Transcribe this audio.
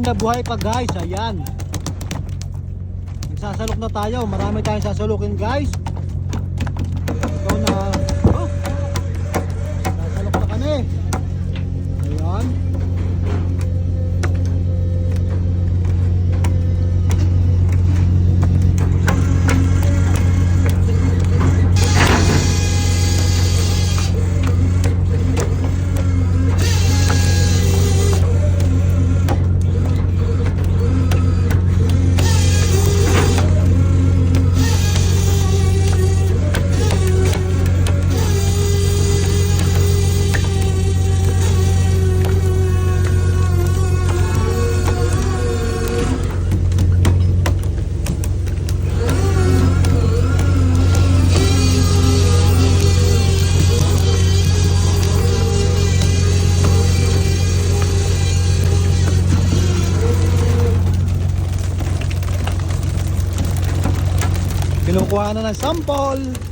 na buhay pa guys, ayan. Nagsasalok na tayo, marami tayong sasalukin guys. Ikaw na, oh, sasalok na kami. Ayan. Kinukuha na ng sample.